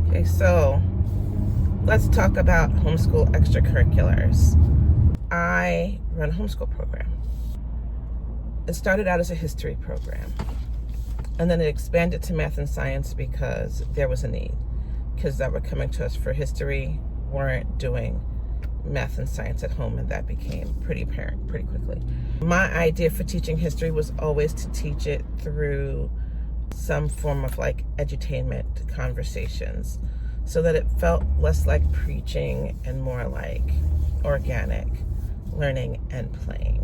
Okay, so let's talk about homeschool extracurriculars. I run a homeschool program. It started out as a history program, and then it expanded to math and science because there was a need. Kids that were coming to us for history weren't doing math and science at home, and that became pretty apparent pretty quickly. My idea for teaching history was always to teach it through some form of like edutainment conversations, so that it felt less like preaching and more like organic learning and playing.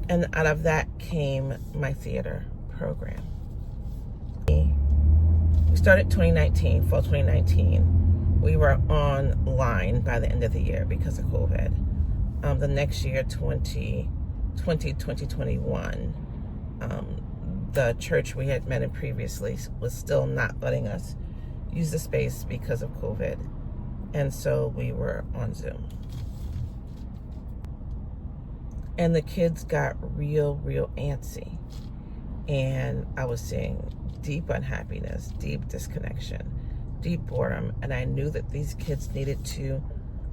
And out of that came my theater program. We started 2019, fall 2019. We were online by the end of the year because of COVID. The next year, 2021, the church we had met in previously was still not letting us use the space because of COVID. And so we were on Zoom. And the kids got real antsy. And I was seeing deep unhappiness, deep disconnection, deep boredom. And I knew that these kids needed to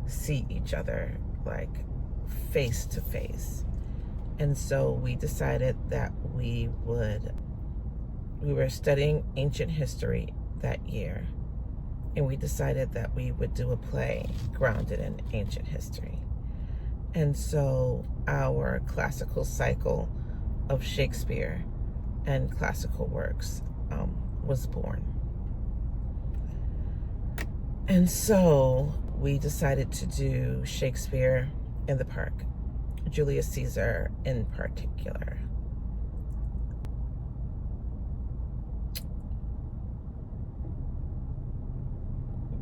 see each other, like face to face. And so we decided that we were studying ancient history that year. And we decided that we would do a play grounded in ancient history. And so our classical cycle of Shakespeare and classical works was born. And so we decided to do Shakespeare in the park, Julius Caesar in particular.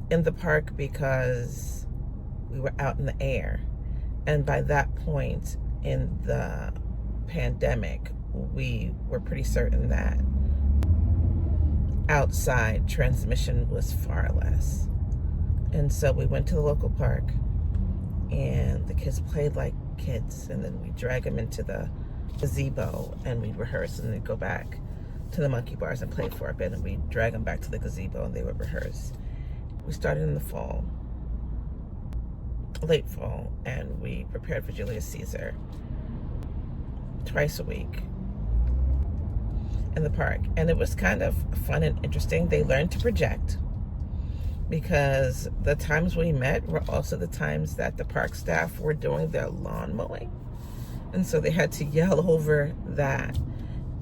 In the park because we were out in the air. And by that point in the pandemic, we were pretty certain that outside transmission was far less. And so we went to the local park, and the kids played like kids, and then we drag them into the gazebo and we'd rehearse, and then go back to the monkey bars and play for a bit, and we'd drag them back to the gazebo and they would rehearse. We started in the fall, late fall, and we prepared for Julius Caesar twice a week in the park. And it was kind of fun and interesting. They learned to project because the times we met were also the times that the park staff were doing their lawn mowing. And so they had to yell over that.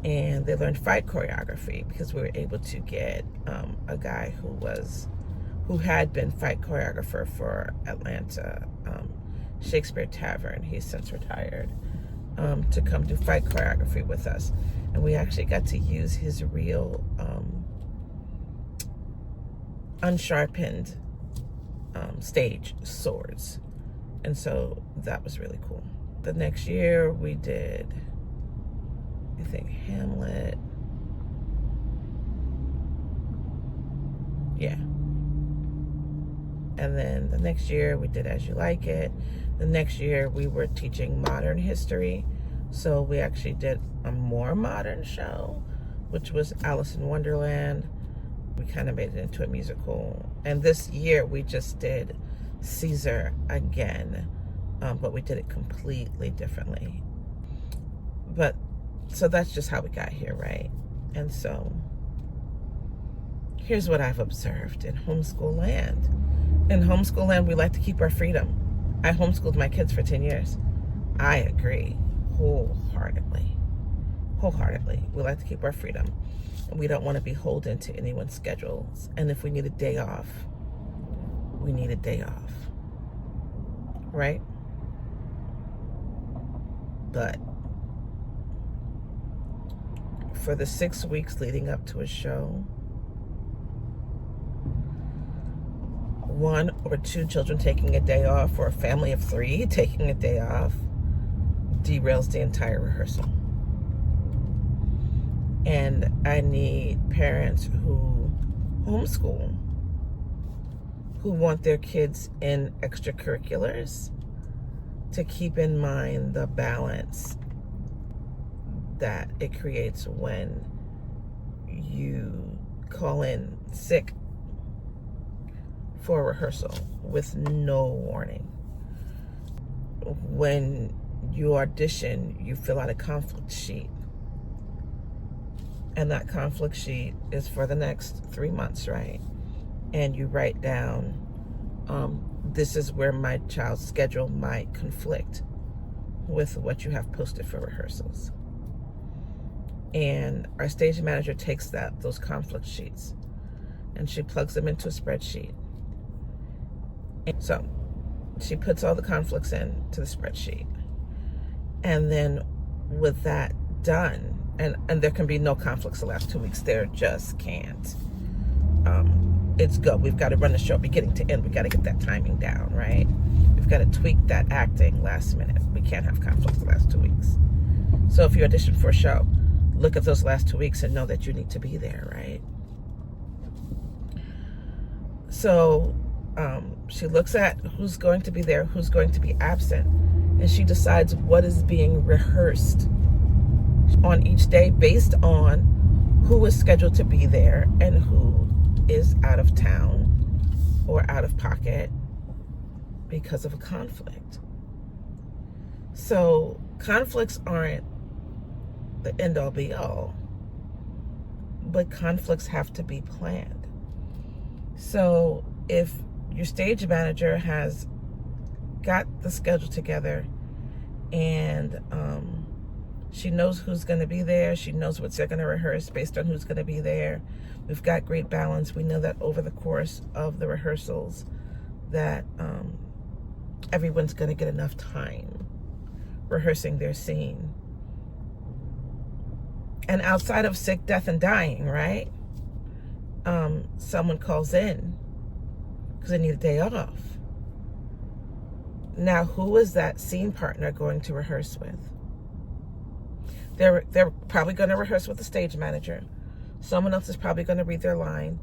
And they learned fight choreography because we were able to get a guy who had been fight choreographer for Atlanta, Shakespeare Tavern, he's since retired, to come do fight choreography with us. And we actually got to use his real unsharpened stage swords. And so that was really cool. The next year we did, I think, Hamlet. Yeah. And then the next year we did As You Like It. The next year we were teaching modern history. So we actually did a more modern show, which was Alice in Wonderland. We kind of made it into a musical. And this year we just did Caesar again, but we did it completely differently. But so that's just how we got here, right? And so here's what I've observed in homeschool land. In homeschool land, we like to keep our freedom. I homeschooled my kids for 10 years. I agree wholeheartedly. We like to keep our freedom. We don't want to be beholden to anyone's schedules. And if we need a day off, we need a day off. Right? But for the 6 weeks leading up to a show, 1 or 2 children taking a day off, or a family of 3 taking a day off, derails the entire rehearsal. And I need parents who homeschool, who want their kids in extracurriculars, to keep in mind the balance that it creates when you call in sick for a rehearsal with no warning. When you audition, you fill out a conflict sheet. And that conflict sheet is for the next 3 months, right? And you write down, this is where my child's schedule might conflict with what you have posted for rehearsals. And our stage manager takes those conflict sheets and she plugs them into a spreadsheet. And so she puts all the conflicts into the spreadsheet. And then with that done, and there can be no conflicts the last 2 weeks, there just can't. It's go. We've got to run the show beginning to end. We've got to get that timing down, right? We've got to tweak that acting last minute. We can't have conflicts the last 2 weeks. So if you audition for a show, look at those last 2 weeks and know that you need to be there, right? So she looks at who's going to be there, who's going to be absent, and she decides what is being rehearsed on each day based on who is scheduled to be there and who is out of town or out of pocket because of a conflict. So conflicts aren't the end all be all, but conflicts have to be planned. So if your stage manager has got the schedule together and she knows who's going to be there, she knows what they're going to rehearse based on who's going to be there, we've got great balance. We know that over the course of the rehearsals that everyone's going to get enough time rehearsing their scene. And outside of sick, death, and dying, right? Someone calls in because they need a day off. Now, who is that scene partner going to rehearse with? They're probably going to rehearse with the stage manager. Someone else is probably going to read their line.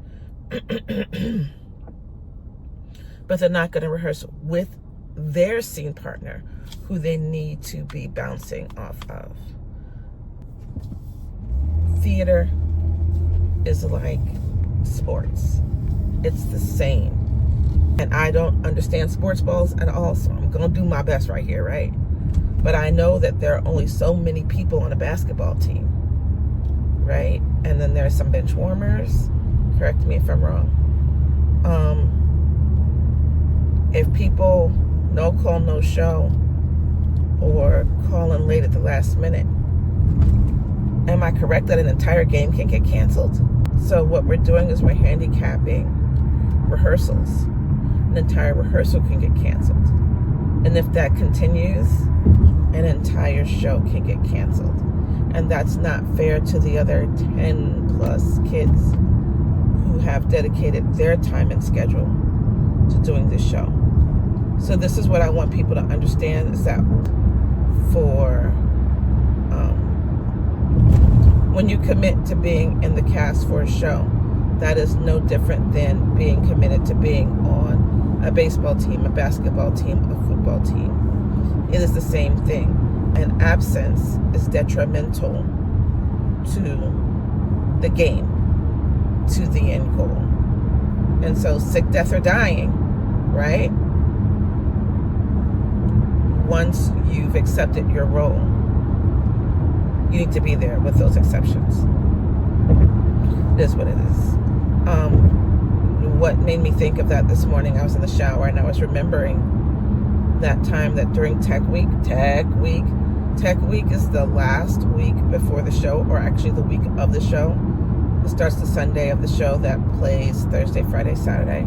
But they're not going to rehearse with their scene partner who they need to be bouncing off of. Theater is like sports. It's the same. And I don't understand sports balls at all, so I'm going to do my best right here, right? But I know that there are only so many people on a basketball team, right? And then there are some bench warmers. Correct me if I'm wrong. If people no call, no show, or call in late at the last minute, am I correct that an entire game can get canceled? So what we're doing is we're handicapping rehearsals. An entire rehearsal can get canceled. And if that continues, an entire show can get canceled. And that's not fair to the other 10 plus kids who have dedicated their time and schedule to doing this show. So this is what I want people to understand, is that for when you commit to being in the cast for a show, that is no different than being committed to being on a baseball team, a basketball team, a football team. It is the same thing. And absence is detrimental to the game, to the end goal. And so sick, death, or dying, right? Once you've accepted your role, you need to be there with those exceptions. It is what it is. What made me think of that this morning, I was in the shower and I was remembering that time that during Tech Week is the last week before the show, or actually the week of the show. It starts the Sunday of the show that plays Thursday, Friday, Saturday.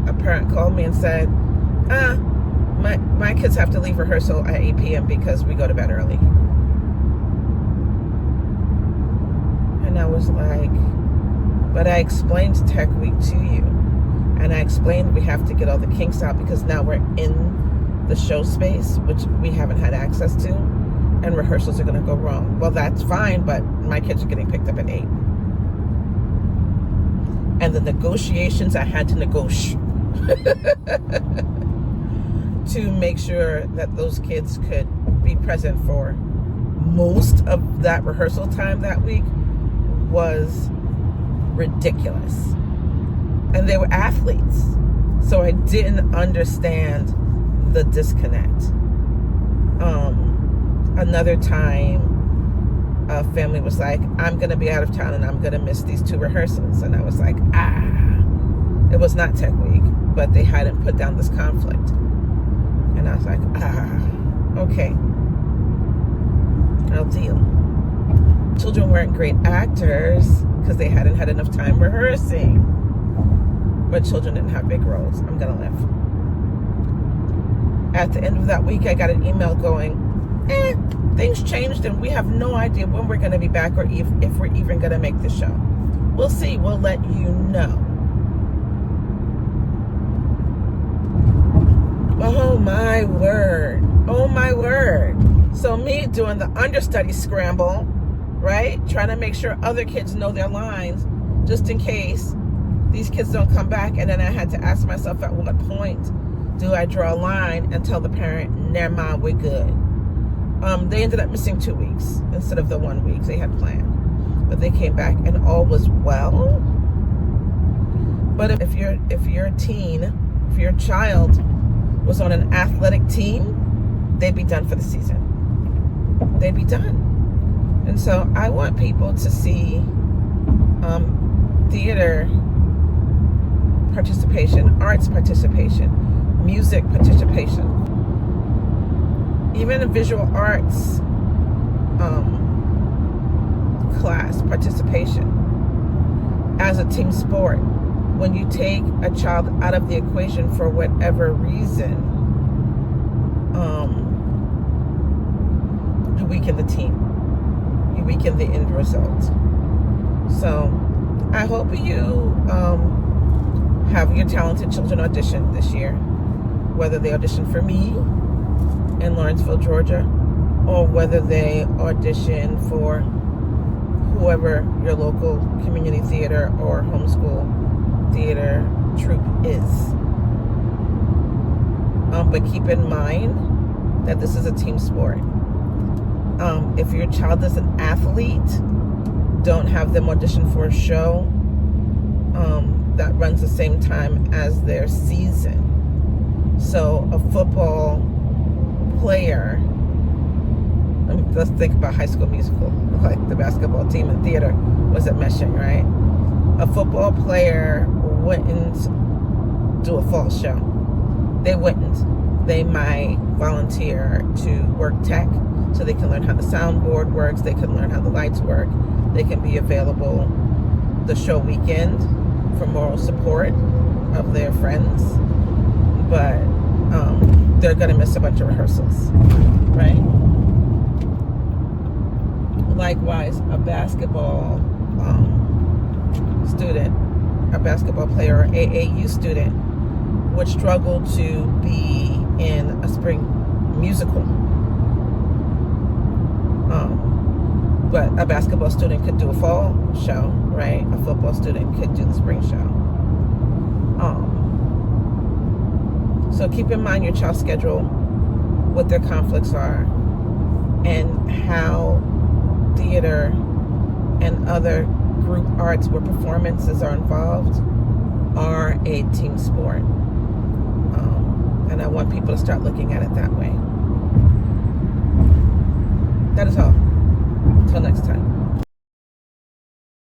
A parent called me and said, my kids have to leave rehearsal at 8 p.m. because we go to bed early. And I was like, but I explained Tech Week to you. And I explained we have to get all the kinks out because now we're in the show space, which we haven't had access to, and rehearsals are going to go wrong. Well, that's fine, but my kids are getting picked up at 8. And the negotiations I had to negotiate to make sure that those kids could be present for most of that rehearsal time that week was ridiculous. And they were athletes. So I didn't understand the disconnect. Another time, a family was like, I'm going to be out of town and I'm going to miss these 2 rehearsals. And I was like, it was not Tech Week, but they hadn't put down this conflict. And I was like, okay, I'll deal. Children weren't great actors because they hadn't had enough time rehearsing. But children didn't have big roles. I'm going to live. At the end of that week, I got an email going, things changed and we have no idea when we're going to be back or if we're even going to make the show. We'll see. We'll let you know. Oh my word. Oh my word. So me doing the understudy scramble, right? Trying to make sure other kids know their lines just in case these kids don't come back. And then I had to ask myself, at what point do I draw a line and tell the parent, never mind, we're good? They ended up missing 2 weeks instead of the 1 week they had planned. But they came back and all was well. But if you're a teen, if your child was on an athletic team, they'd be done for the season. They'd be done. And so I want people to see theater participation, arts participation, music participation, even a visual arts class participation as a team sport. When you take a child out of the equation for whatever reason, you weaken the team. You weaken the end result. So I hope you have your talented children audition this year, whether they audition for me in Lawrenceville, Georgia, or whether they audition for whoever your local community theater or homeschool theater troupe is. But keep in mind that this is a team sport. If your child is an athlete, don't have them audition for a show that runs the same time as their season. So a football player, let's think about High School Musical, like the basketball team and theater wasn't meshing, right? A football player wouldn't do a fall show. They wouldn't. They might volunteer to work tech so they can learn how the soundboard works, they can learn how the lights work, they can be available the show weekend for moral support of their friends, but they're going to miss a bunch of rehearsals, right? Likewise, a basketball student, a basketball player or AAU student would struggle to be in a spring musical. But a basketball student could do a fall show, right? A football student could do the spring show. So keep in mind your child's schedule, what their conflicts are, and how theater and other group arts where performances are involved are a team sport. And I want people to start looking at it that way. That is all. Until next time.